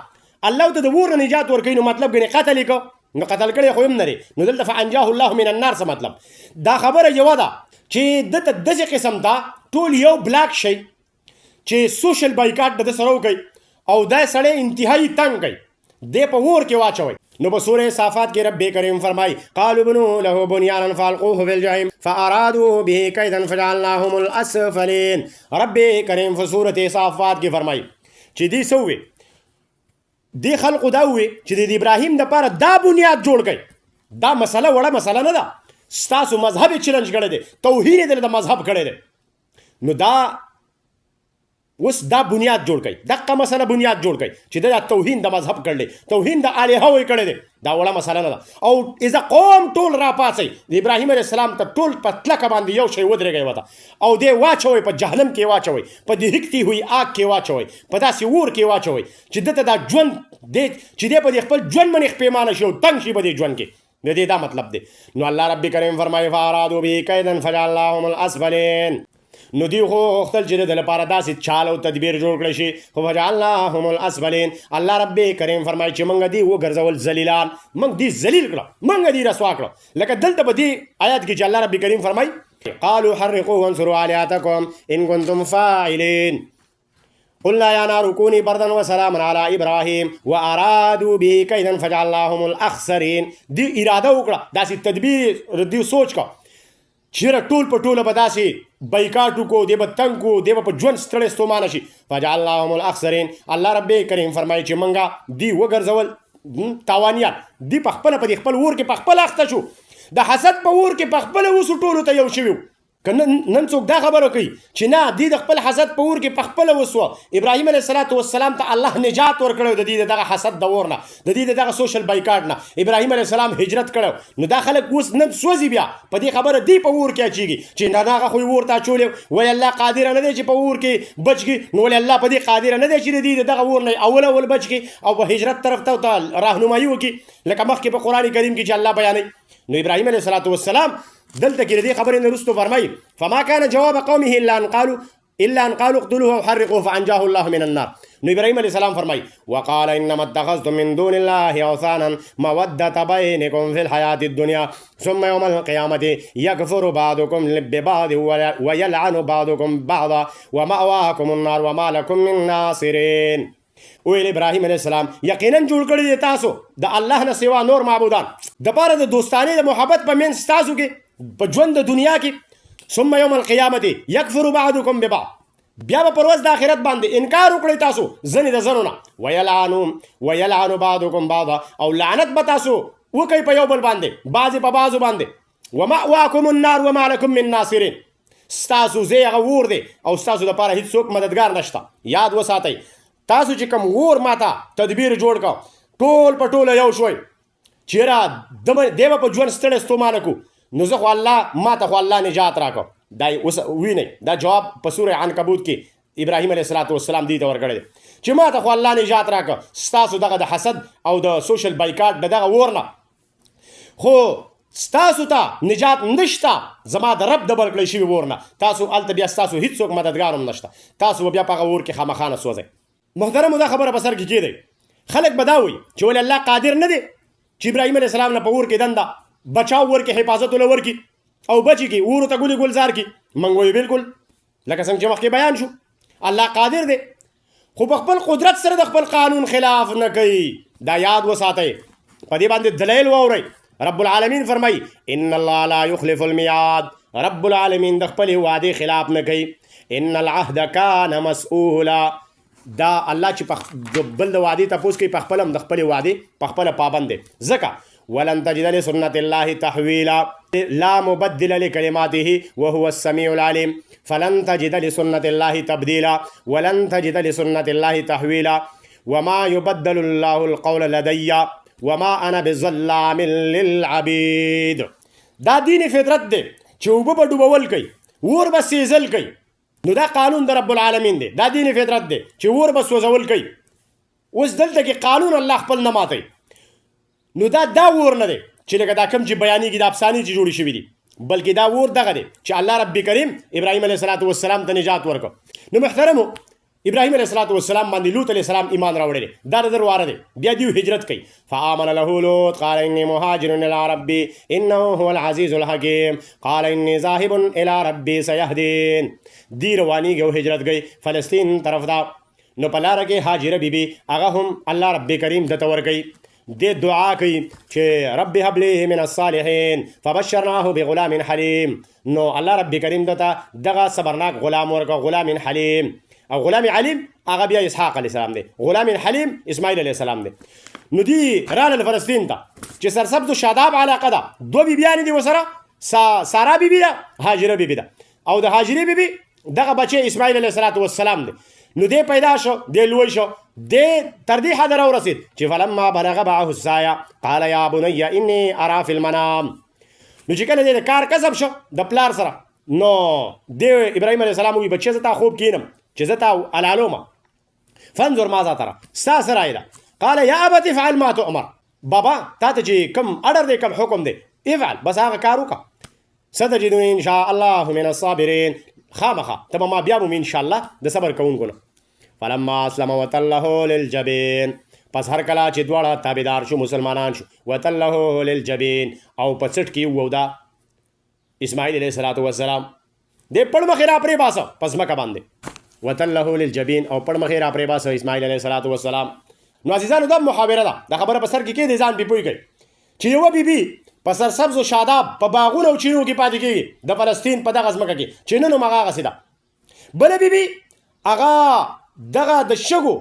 الله ته د اور نه نجات ورکوي نو مطلب ګنې قتل یې کو نو قتل کړی خو هم نه دی نو دلته فانجاه الله من النار څه مطلب دا خبره یوه ده چې دته داسې قسم ته ټول یو بلاک شي چې سوشل بایکاټ به د سره وکوي او دا سړی انتهایی تنګ کوي دی په اور کې واچوئ نو په سورې صافات کې رب کریم فرمای قالوا بنوا له بنيانا فالقوه في الجحيم فارادوا به كيدا فجعلناهم الاسفلين رب کریم په سورې صافات کې فرمای چې دی سوې دی خلقو دا وې چې د ابراهیم دپاره دا بنیاد جوړ کړي دا مسله وړه مسله نه ده ستاسو مذهب یې چلنج کړی دی توهین یې د مذهب کړی دی نو دا اوس دا بنیاد جوړ کړي دغه مسله بنیاد جوړ کړي چې دا توهین د مذهب کړی توهین د الهو یې کړی دی دا وړه مسله نه ده او اذا قوم ټول راپاڅئ د ابراهیم علیه السلام ته ټول په کلکه باندې یو شی ودرېږئ ورته او دې واچوئ په جهنم کې واچوئ په دې هکتي ہوئی آگ کې واچوئ په داسې اور کې واچوئ چې دته دا ژوند دی چې دی په دې خپل ژوند باندې پېمانه شي او تنګ شي په دې ژوند کې د دې دا مطلب دی نو الله رب کریم فرمایي فارادوا به کیدا فجعلناهم الاسفلین نو دی خو غوښتل چې د لپاره داسې چال او تدبیر جوړ کړی شي خو فجعلناهم الاسفلین الله رب کریم فرمایي چې موږ دی وګرځول ذلیلان موږ دی ذلیل کړه موږ دی رسوا کړه لکه دلته په دې آیات کې چې الله رب کریم فرمایي قالوا حرقوا وانصروا آلهتكم ان كنتم فاعلين قلنا يا نار كوني بردا وسلاما على ابراهيم وارادوا به كيدا فجعلناهم الاخسرين دی اراده وکړه داسې تدبیر دی سوچ کا چیرې ټول په ټوله به داسې بایکاټ وکړو دی به تنګ کړو دی به په ژوند ستړی ستومانه شي فجعلناهم الاخسرین الله رب کریم فرمایي چې موږ دی وګرځول تاوانیان دی په خپله په دې خپل اور کې په خپله اخته شو د حسد په اور کې په خپله اوسو ټولو ته یو شوي که نن څوک دا خبره کوي چې نه دی د خپل حسد په اور کې په خپله وسوه ابراهیم علیه السلام ته الله نجات ورکړی د دې دغه حسد د اور نه د دې دغه سوشل بایکاټ نه ابراهیم علیه السلام هجرت کړی نو دا خلک اوس نن سوځي بیا په دې خبره دی په اور کې اچېږي چې نه هغه خو یې اور ته اچولی وایي الله قادره نه دی چې په اور کې بچ کړي نو ولې الله په دې قادره نه دی چې د دې دغه اور نه اول بچ کړي او په هجرت طرف ته راهنمایي وکړي لکه مخکې په قرآن کریم کې چې الله بیانوي نو ابراهیم علیه السلام دلته کې دې خبرې نه رستو فرمایي فما كان جواب قومه الا ان قالوا اقتلوه او حرقوه فانجاه الله من النار نو ابراهيم عليه السلام فرمایي وقال انما اتخذتم من دون الله اوثانا موده بينكم في الحياه الدنيا ثم يوم القيامه يكفر بعضكم ببعض ويلعن بعضكم بعضا ومأواكم النار وما لكم من ناصرين ویل ابراهیم علیه السلام یقینا جوړ کړی دی تاسو د الله نه سوا نور معبودان د پاره د دوستانه د محبت په منځ تاسو کې په ژوند د دنیا کې ثم يوم القيامه يكفر بعضكم ببعض بیا په پرواز د آخرت باندې انکار وکړی تاسو ځنې د ځنو نه ويلعن بعضكم بعضا او لعنت به تاسو وکئ په یو بل باندې بعضې په بعضو باندې ومأواکم النار وما لكم من ناصرین ستاسو ځای هغه اور دی او ستاسو دپاره هېڅوک مددګار نشته یاد وساتئ تاسو چې کوم اور ماته تدبیر جوړ کړه ټول په ټوله یو شوئ چیرې دی به په ژوند ستړی ستومانه کړو نو زه خو الله ما ته خو الله نجات راکړه دا اوس وینئ دا جواب په سورې عنکبوت کې ابراهیم علیه السلام دې ته ورکړی دی چې ما ته خو الله نجات راکړه ستاسو دغه د حسد او د سوشل بایکاټ د دغه اور نه خو ستاسو ته نجات نشته زما د رب د ورکړی شوي اور نه تاسو هلته بیا ستاسو هېڅوک مددګار هم نشته تاسو به بیا په هغه اور کې خامخا نه سوځئ محترمو دا خبره په سر کې کېدی خلک به دا وایي چې ولې الله قادر نه دی چې ابراهیم علیه السلام نه په اور کې دنده بچاو ورکړي حفاظت وله ورکړي او بچي کړي اورو ته ګلې ګلزار کړي موږ وایو بلکل لکه څنګه چې مخکې بیان شو الله قادر دی خو په خپل قدرت سره د خپل قانون خلاف نه کوي دا یاد وساتئ په دې باندې دلیل واورئ رب العالمین فرمایي ان الله لا يخلف الميعاد رب العالمین د خپلې وعدې خلاف نه کوي ان العهد كان مسؤولا دا الله چې بل د وعدې تپوس کوي په خپله هم د خپلې وعدې په خپله پابند دی ځکه ولن تجد لسنة الله تحویلا لا مبدل لكلماته وهو السميع العليم فلن تجد لسنة الله تبديلا ولن تجد لسنة الله تحويلا وما يبدل الله القول لدي وما أنا بظلام للعبيد دا دین فطرت دی چې اوبه به ډوبول کوي اور به سیزل کوي نو دا قانون د رب العالمین دی دا دین فطرت دی چې اور به سوځول کوي اوس دلته کې قانون الله خپل نه ماتوي نو دا اور نه دی چې لکه دا کوم چې بیانېږي د افسانې چې جوړې شوي دي بلکې دا اور دغه دی چې الله رب کریم ابراهیم علیه السلام ته نجات ورکړه نو محترمو ابراهیم علیه السلام باندې لوط علیه السلام ایمان راوړی دا د واره دی بیا دیو هجرت کوي فآمن له لوط قال اني مهاجر الى ربي انه هو العزيز الحكيم قال اني ذاهب الى ربي سيهدين دی روانیږي او هجرت کوي فلسطین طرف دا نو په لاره کې هاجره بیبي هغه هم الله رب کریم دته ورکوي دې دعا کوي چې رب هب لي من الصالحين فبشرناه بغلام حليم نو الله رب کریم دته دغه صبرناک غلام ورکو غلام حلیم او غلام علیم هغه بیا اسحاق علیه السلام دی غلام حلیم اسماعیل علیه السلام دی نو دی راله فلسطین ته چې سرسبز و شاداب علاقه ده دوه بیبیانې دي ورسره سارا بیبي ده هاجره بیبي ده او د هاجرې بیبي دغه بچی اسماعیل علیه السلام دی نو دی پیدا شو دی لوی شو دی تر دې حده راورسېد چې فلما بلغ معه السعی قال یا بنی انی ارى فی المنام نو چې کله دی د کار کسب شو د پلار سره نو دی ابراهیم علیه السلام وی بچی زه تا خوب کینم چې زه تا علالومه فانظر ماذا ترى ستا څه رایه ده قال یا ابت افعل ما تؤمر بابا تا ته چې کوم اډر دی کوم حکم دی افعل بس هغه کار وکړه ستجدنی ان شاء الله من الصابرین خامخا ته ما بیا به ان شاء الله د صبر کوونکو نه فلما اسلم وتله للجبین پس هر کله چې دواړه تابعدار شو مسلمانان شو وتله للجبین او په څټ کې وو دا اسماعیل علیه السلام دې پړ مخې را پرې باسه پس مکه باندې وتله للجبین او پړ مخې را پرې باسه اسماعیل علیه السلام نو عزیزانو دا محاوره ده دا خبره په سر کې کېږدي ځان پې پوه کوي چې یوه بیبي په سرسبز و شاداب په باغونو او چینو کې پاتې کېږي د فلسطین په دغه ځمکه کې چې نن هم هغه هغسې ده بله بیبي هغه دغه د شګو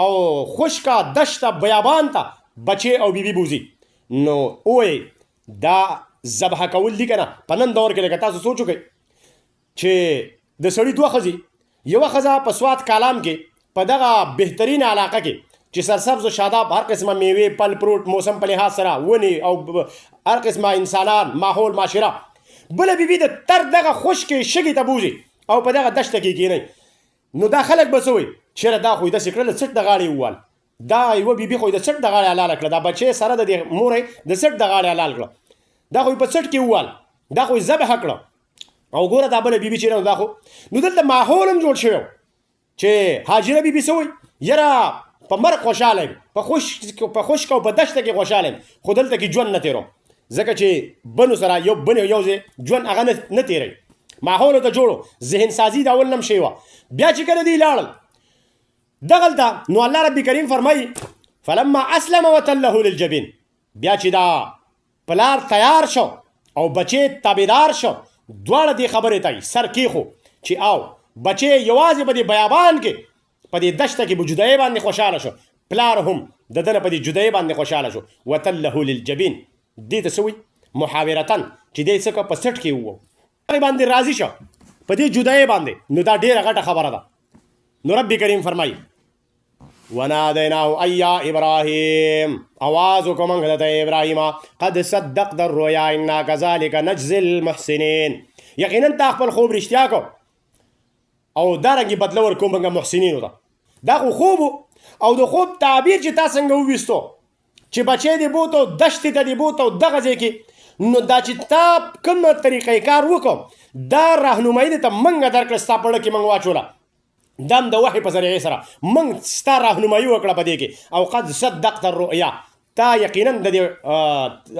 او خشکه دشته بیابان ته بچې او بیبي بوځي نو ووایي دا ذبحه کول دي که نه په نن دور کې لکه تاسو سوچ وکئ چې د سړي دوه ښځې یوه ښځه په سوات کالام کې په دغه بهترین علاقه کې چې سرسبز و شاداب هر قسمه میوې پل پروټ موسم په لحاظ سره ونې او هر قسمه انسانان ماحول معاشره بله بیبي د تر دغه خشکې شګې ته بوځي او په دغه دشته کې کښېنئ نو دا خلک به څه وایي چېرې دا خو یې داسې کړله څټ د غاړې ووال دا یوه بیبي خو یې د څټ د غاړې حلاله کړه دا بچی سره د دې مور یې د څټ د غاړې حلال کړه دا خو یې په څټ کې ووال دا خو یې ذبحه کړه او ګوره دا بله بیبي چې دا خو نو دلته ماحول هم جوړ شوی چې هاجره بیبي څه وایي یاره په مرګ خوشحاله یم په خشک او په دشته کې خوشحاله یم خو دلته کې ژوند نه تېروم ځکه چې بنو سره یو بن یو ځای ژوند هغه نه تېروي ماحول ته جوړو ذهن سازي د اول نه هم شوې وه بیا چې کله دوی لاړل دغلته نو الله رب کریم فرمایي فلما اسلم وتله للجبین بیا چې دا پلار تیار شو او بچې تابعدار شو دواړه دې خبرې ته سر کېښو چې او بچې یوازې په دې بیابان کې په دې دشته کې په جدایۍ باندې خوشحاله شو پلار هم د ده نه په دې جدایۍ باندې خوشحاله شو وتله للجبین دې ته څه وایي محاورتن چې دی څه په سټ کې وو هغې باندې راضي شه په دې جدایۍ باندې نو دا ډېره غټه خبره ده نو رب کریم فرمایي ونادیناه ای یا ابراهیم آواز وکړو موږ ته ابراهیمه قد صدقت الرؤیا انا کذلک نجزي المحسنین یقینا تا خپل خوب رښتیا کو او دارنګې بدله ورکوم موږ محسنینو ته دا خو خوب او د خوب تعبیر چې تا څنګه وویستو چې بچی دې بوتو دشتې ته دې بوتو دغه ځای کې نو دا چې تا کومه طریقې کار وکړو دا راهنمایي دې ته موږ درکړه ستا په اړه کې موږ واچوله دم د وحي په ذریعې سره موږ ستا راهنمایي وکړه په دې کې او قد صدقت الرؤیا تا یقینا د دې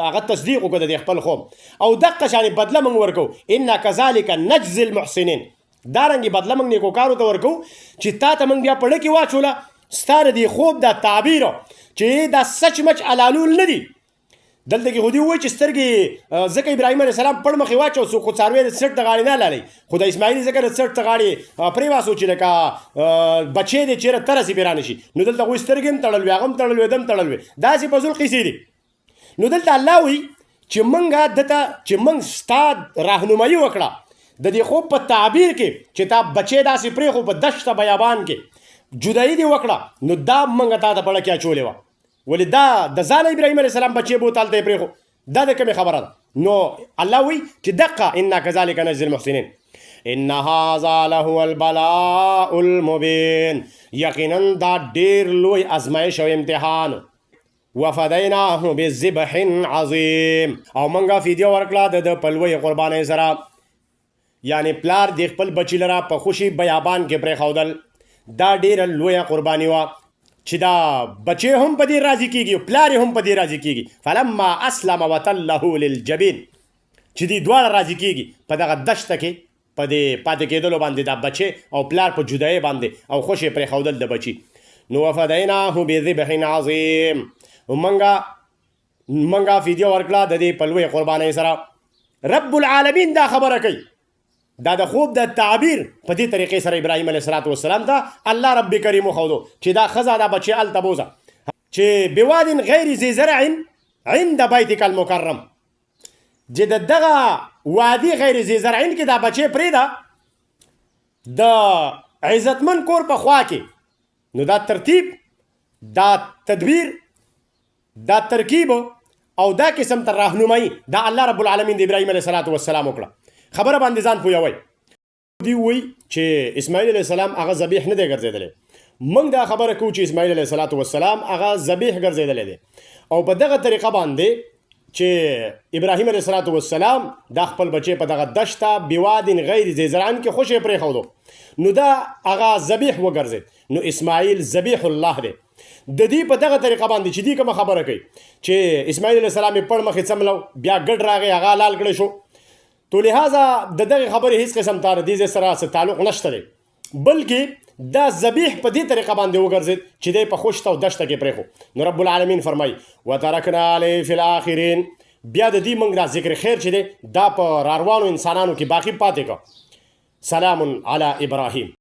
هغه تصدیق وکړه د دې خپل خوب او دقه شانې بدله موږ ورکو انا کذلک نجزي المحسنین دارنګې بدله موږ نیکوکارو ته ورکو چې تا ته موږ بیا په ړه کې واچوله ستا د دې خوب دا تعبیر چې دا سچ مچ علالول نه دي دلته کې خو دې ووایي چې سترګې ځکه ابراهیم علیه السلام پړ مخې واچو څوک خو څاروی د څټ د غاړې نه لالی خو د اسماعیل ځکه د څټ د غاړې پرېواسو چې لکه بچی دی چېرې ترسې پرې رانه شي نو دلته خو سترګې هم تړل وي هغه هم تړل وي ده هم تړل وي داسې فضول قیسې دي نو دلته الله وایي چې موږ دته چې موږ ستا راهنمایي وکړه د دې خوب په تعبیر کې چې تا بچی داسې پرېښو په دشته بیابان کې جدایي دې وکړه نو دا موږ تا ته په اړه کې اچولې وه ولې دا د ځانه ابراهیم علیه السلام بچی بوت هلته یې پرېښو دا د کومې خبره ده نو الله وایي چې دقه انا کذلک نجزي المحسنین ان هذا لهو البلاء المبین یقینا دا ډېر لوی ازمایش او امتحان وفدیناه بذبح عظیم او موږ فدیه ورکړه د پلوی قربانۍ سره یعنی پلار د خپل بچی لره په خوشي بیابان کې پرېښودل دا ډیره لویه قرباني وه چې دا بچی هم په دې راضي کېږي پلار هم په دې راضي کېږي فلما اسلم وتله للجبین چې دې دواړه راضي کېږي په دغه دشته کې په دې پاتې کېدلو باندې دا بچی او پلار په جدایۍ باندې او خوش یې پرېښودل د بچي نو وفدیناه بذبح عظیم منګه فدیه ورکړه د دې په لویې قربانۍ سره رب العالمین دا خبره کوي دا د خوب د تعبیر په دې طریقې سره ابراهیم علیه السلام ته الله رب کریم وښودو چې دا ښځه دا بچی هلته بوځه چې بواد غیر ذي زرع عند بیتک المکرم چې د دغه وادي غیر ذي زرعین کې دا بچی پرېږده د عزتمن کور په خوا کې نو دا ترتیب دا تدبیر دا ترکیب او دا قسم تر راهنمایي دا الله رب العالمین د ابراهیم علیه السلام وکړه خبره باندې ځان پوهوئ دوی وایي چې اسماعیل علیه السلام هغه ذبیح نه دی ګرځېدلی موږ دا خبره کوو چې اسماعیل علیه السلام هغه ذبیح ګرځېدلی دی او په دغه طریقه باندې چې ابراهیم علیه السلام دا خپل بچی په دغه دشته بواد غیر ذي زرعن کې خوش یې پرېښودو نو دا هغه ذبیح وګرځېد نو اسماعیل ذبیح الله دی د دې په دغه طریقه باندې چې دې کومه خبره کوي چې اسماعیل علیه السلام یې پړ مخې څملو بیا ګډ راغی هغه لال کړی شو تو لہذا د دغه خبرې هیڅ قسم تاردیز سره څه تعلق نشته دی بلکې دا ذبیح په دې طریقه باندې وګرځېد چې دی په خوشته او دشته کې پرېښو نو رب العالمین فرمایي وترکنا علیه فی الاخرین بیا د دې موږ دا ذکر خیر چې دی دا په راروانو انسانانو کې باقي پاتې کړه سلام علی ابراهیم